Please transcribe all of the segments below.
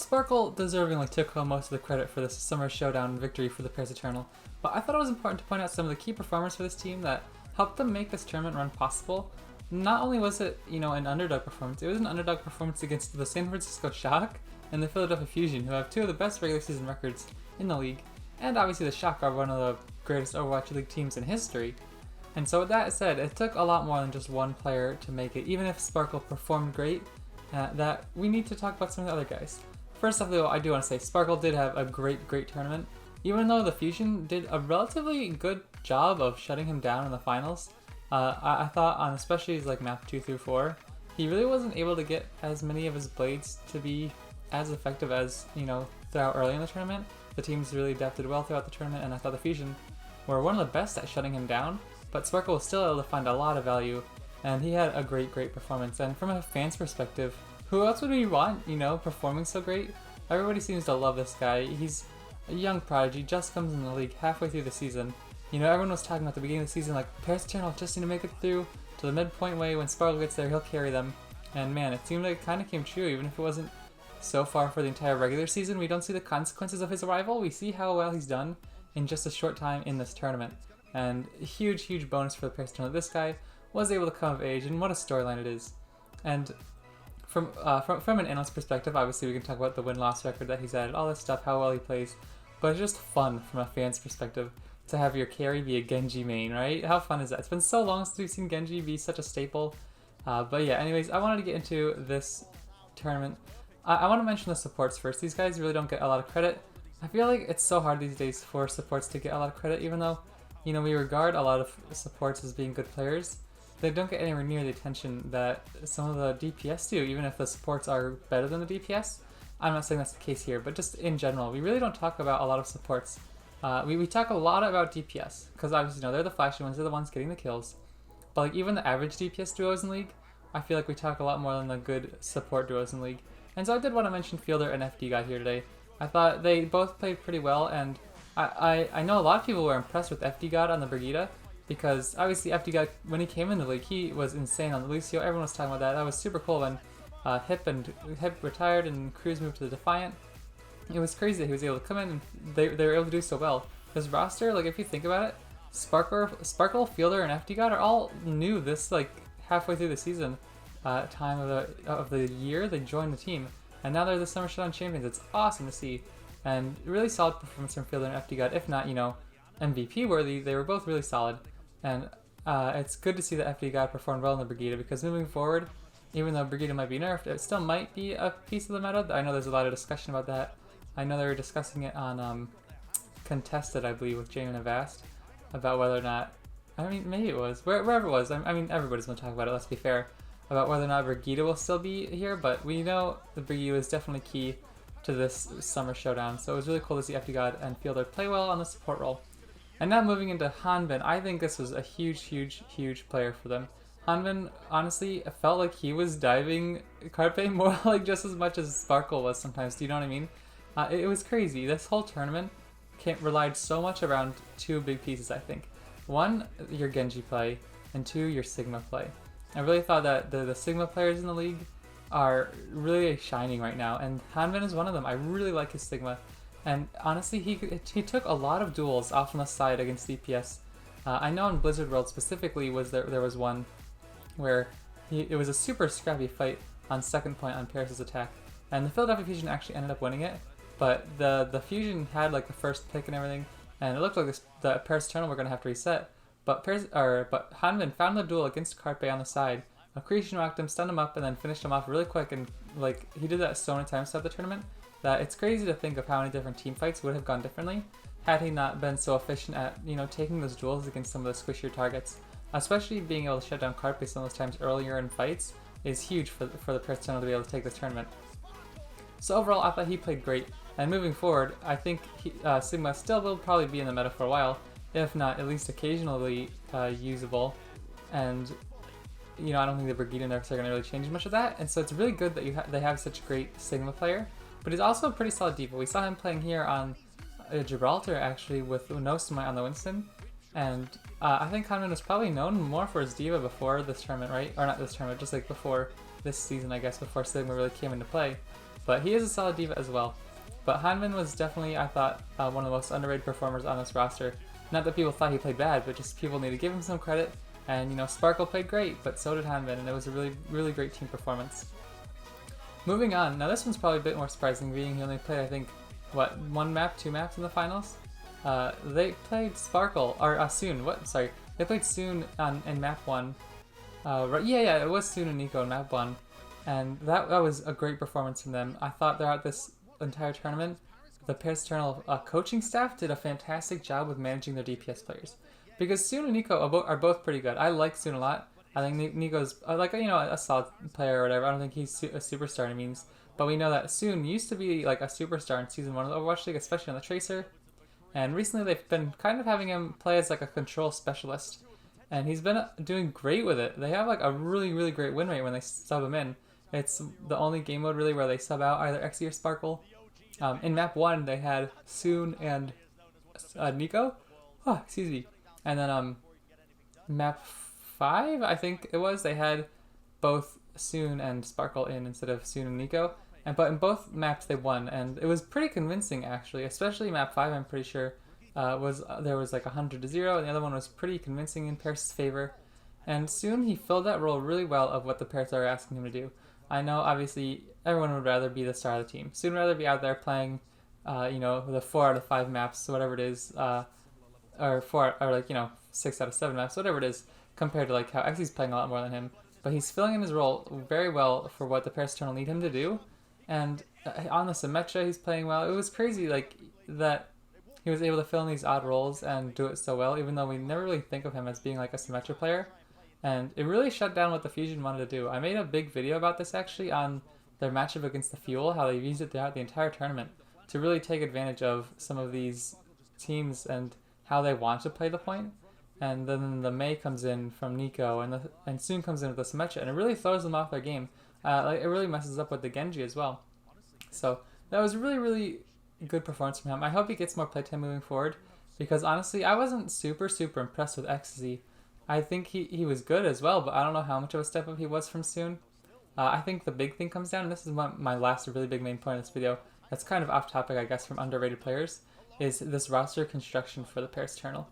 Sparkle deservingly took home most of the credit for this summer showdown victory for the Paris Eternal, but I thought it was important to point out some of the key performers for this team that helped them make this tournament run possible. Not only was it, an underdog performance, it was an underdog performance against the San Francisco Shock and the Philadelphia Fusion, who have two of the best regular season records in the league, and obviously the Shock are one of the greatest Overwatch League teams in history. And so with that said, it took a lot more than just one player to make it. Even if Sparkle performed great, that we need to talk about some of the other guys. First off though, I do want to say Sparkle did have a great tournament. Even though the Fusion did a relatively good job of shutting him down in the finals, I thought on especially like map 2 through 4, he really wasn't able to get as many of his blades to be as effective as, throughout early in the tournament. The teams really adapted well throughout the tournament, and I thought the Fusion were one of the best at shutting him down, but Sparkle was still able to find a lot of value, and he had a great performance. And from a fan's perspective, who else would we want, performing so great? Everybody seems to love this guy. He's a young prodigy, just comes in the league halfway through the season. Everyone was talking about the beginning of the season, like, Paris Eternal just need to make it through to the midpoint way. When Sparkle gets there, he'll carry them. And man, it seemed like it kind of came true, even if it wasn't so far for the entire regular season. We don't see the consequences of his arrival. We see how well he's done in just a short time in this tournament. And a huge bonus for the Paris Eternal. This guy was able to come of age, and what a storyline it is. And from an analyst perspective, obviously we can talk about the win-loss record that he's added, all this stuff, how well he plays, but it's just fun from a fan's perspective to have your carry be a Genji main, right? How fun is that? It's been so long since we've seen Genji be such a staple. But yeah, anyways, I wanted to get into this tournament. I want to mention the supports first. These guys really don't get a lot of credit. I feel like it's so hard these days for supports to get a lot of credit, even though, we regard a lot of supports as being good players. They don't get anywhere near the attention that some of the DPS do, even if the supports are better than the DPS. I'm not saying that's the case here, but just in general, we really don't talk about a lot of supports. We talk a lot about DPS, because obviously, they're the flashy ones, they're the ones getting the kills. But like even the average DPS duos in League, I feel like we talk a lot more than the good support duos in League. And so I did want to mention Fielder and FD God here today. I thought they both played pretty well, and I know a lot of people were impressed with FD God on the Brigida, because obviously FD God, when he came in the league, he was insane on the Lucio. Everyone was talking about that. That was super cool when Hip retired and Cruz moved to the Defiant. It was crazy that he was able to come in and they were able to do so well. His roster, like if you think about it, Sparkle, Fielder, and FD God are all new this like halfway through the season time of the year. They joined the team, and now they're the Summer Showdown champions. It's awesome to see, and really solid performance from Fielder and FD God. If not, MVP worthy, they were both really solid, and it's good to see that FD God performed well in the Brigida, because moving forward, even though Brigida might be nerfed, it still might be a piece of the meta. I know there's a lot of discussion about that. I know they were discussing it on Contested, I believe, with Jamie Navast, about whether or not, maybe it was, wherever it was, everybody's going to talk about it, let's be fair, about whether or not Brigida will still be here, but we know the Brigida is definitely key to this Summer Showdown, so it was really cool to see FD God and Fielder play well on the support role. And now moving into Hanbin, I think this was a huge player for them. Hanbin, honestly, felt like he was diving Carpe more like just as much as Sparkle was sometimes, do you know what I mean? It was crazy. This whole tournament relied so much around two big pieces, I think. One, your Genji play, and two, your Sigma play. I really thought that the Sigma players in the league are really shining right now, and Hanbin is one of them. I really like his Sigma, and honestly, he took a lot of duels off on the side against DPS. I know in Blizzard World specifically there was one where it was a super scrappy fight on second point on Paris' attack, and the Philadelphia Fusion actually ended up winning it. But the Fusion had like the first pick and everything, and it looked like the Paris Eternal were gonna have to reset. But Hanbin found the duel against Carpe on the side. Accretion rocked him, stunned him up, and then finished him off really quick. And like he did that so many times throughout the tournament that it's crazy to think of how many different team fights would have gone differently had he not been so efficient at taking those duels against some of the squishier targets. Especially being able to shut down Carpe some of those times earlier in fights is huge for the Paris Eternal to be able to take this tournament. So overall, I thought he played great. And moving forward, I think Sigma still will probably be in the meta for a while, if not at least occasionally usable. And I don't think the Brigida nerfs are going to really change much of that. And so it's really good that they have such a great Sigma player. But he's also a pretty solid diva. We saw him playing here on Gibraltar actually with no Smite on the Winston. And I think Hanbin was probably known more for his diva before this tournament, right? Or not this tournament, just like before this season, I guess, before Sigma really came into play. but he is a solid diva as well. But Hanman was definitely, I thought, one of the most underrated performers on this roster. Not that people thought he played bad, but just people need to give him some credit. And, you know, Sparkle played great, but so did Hanman, and it was a really, really great team performance. Moving on, now this one's probably a bit more surprising, being he only played, I think, what, 1 map, 2 maps in the finals? They played Sparkle, or Soon, they played Soon in map 1. Right, yeah, it was Soon and Nico in map 1. And that was a great performance from them. I thought throughout this entire tournament, the Paris Eternal coaching staff did a fantastic job with managing their DPS players. Because Soon and Nico are both pretty good. I like Soon a lot. I think Nico's like, you know, a solid player or whatever. I don't think he's a superstar in means. But we know that Soon used to be like a superstar in Season 1 of the Overwatch League, especially on the Tracer. And recently they've been kind of having him play as like a control specialist. And he's been doing great with it. They have like a really, really great win rate when they sub him in. It's the only game mode really where they sub out either Xe or Sparkle. In map 1 they had Soon and Nico. Oh, excuse me. And then map 5, I think it was, they had both Soon and Sparkle in instead of Soon and Nico. But in both maps they won, and it was pretty convincing actually, especially map 5 I'm pretty sure there was like 100-0, and the other one was pretty convincing in Paris' favor. And Soon, he filled that role really well of what the Paris are asking him to do. I know obviously everyone would rather be the star of the team. Soon would rather be out there playing, you know, the 4 out of 5 maps, whatever it is, or 6 out of 7 maps, whatever it is, compared to like how Xy's playing a lot more than him. But he's filling in his role very well for what the Paris Eternal need him to do. And on the Symmetra, he's playing well. It was crazy, like, that he was able to fill in these odd roles and do it so well, even though we never really think of him as being like a Symmetra player. And it really shut down what the Fusion wanted to do. I made a big video about this actually on their matchup against the Fuel, how they've used it throughout the entire tournament to really take advantage of some of these teams and how they want to play the point. And then the Mei comes in from Nico, and Soon comes in with the Symmetra, and it really throws them off their game. It really messes up with the Genji as well. So that was really, really good performance from him. I hope he gets more playtime moving forward, because honestly, I wasn't super impressed with XZ. I think he was good as well, but I don't know how much of a step up he was from Soon. I think the big thing comes down, and this is my last really big main point of this video, that's kind of off topic I guess from underrated players, is this roster construction for the Paris Eternal.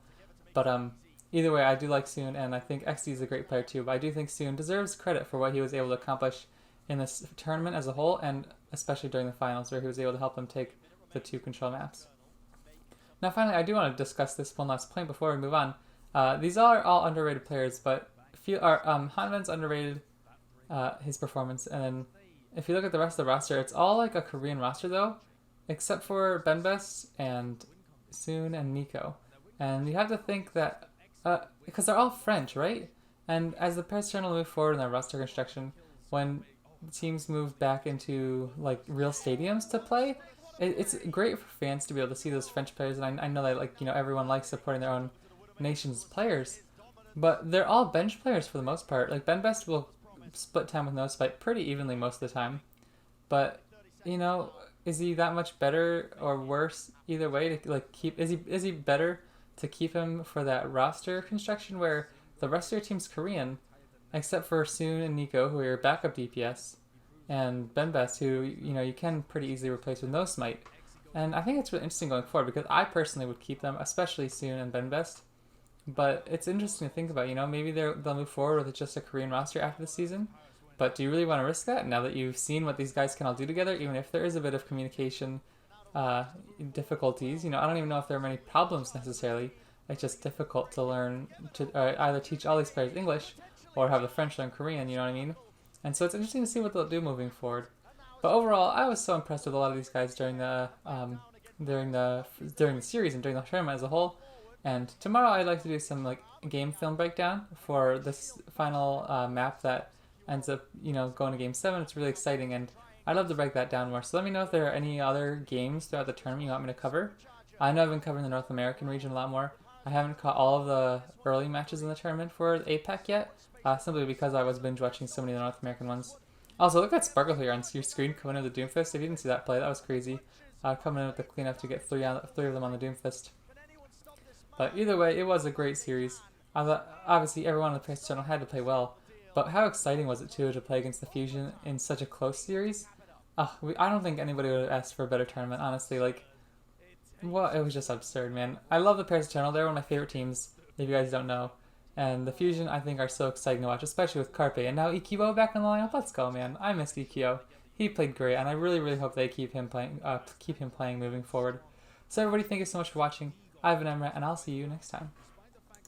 But either way, I do like Soon, and I think XZ is a great player too, but I do think Soon deserves credit for what he was able to accomplish in this tournament as a whole, and especially during the finals where he was able to help them take the 2 control maps. Now finally, I do want to discuss this one last point before we move on. These are all underrated players, but Hanman's underrated, his performance, and then if you look at the rest of the roster, it's all like a Korean roster though, except for Benbest and Soon and Nico. And you have to think that, because they're all French, right? And as the Paris Eternal move forward in their roster construction, when teams move back into like real stadiums to play, it's great for fans to be able to see those French players. And I know that, like, you know, everyone likes supporting their own nation's players, but they're all bench players for the most part. Like Benbest will split time with no spite pretty evenly most of the time, but you know, is he that much better or worse either way to like keep? Is he better to keep him for that roster construction where the rest of your team's Korean, except for Soon and Nico, who are your backup DPS, and Benbest, who, you know, you can pretty easily replace with no smite. And I think it's really interesting going forward, because I personally would keep them, especially Soon and Benbest. But it's interesting to think about, you know, maybe they'll move forward with just a Korean roster after the season. But do you really want to risk that now that you've seen what these guys can all do together, even if there is a bit of communication difficulties? You know, I don't even know if there are many problems necessarily. It's just difficult to learn to either teach all these players English or have the French learn Korean, you know what I mean? And so it's interesting to see what they'll do moving forward. But overall, I was so impressed with a lot of these guys during the series and during the tournament as a whole. And tomorrow I'd like to do some like game film breakdown for this final map that ends up, you know, going to Game 7. It's really exciting, and I'd love to break that down more. So let me know if there are any other games throughout the tournament you want me to cover. I know I've been covering the North American region a lot more. I haven't caught all of the early matches in the tournament for APAC yet, simply because I was binge watching so many of the North American ones. Also, look at Sparkle here on your screen coming in with the Doomfist. If you didn't see that play, that was crazy. Coming in with the cleanup to get three of them on the Doomfist. But either way, it was a great series. I thought, obviously, everyone on the Paris Eternal had to play well, but how exciting was it too to play against the Fusion in such a close series? I don't think anybody would have asked for a better tournament, honestly. Like, well, it was just absurd, man. I love the Paris Eternal. They're one of my favorite teams, if you guys don't know. And the Fusion, I think, are so exciting to watch, especially with Carpe. And now EQO back in the lineup. Let's go, man. I missed EQO. He played great, and I really, really hope they keep him playing moving forward. So everybody, thank you so much for watching. I've been Emra, and I'll see you next time.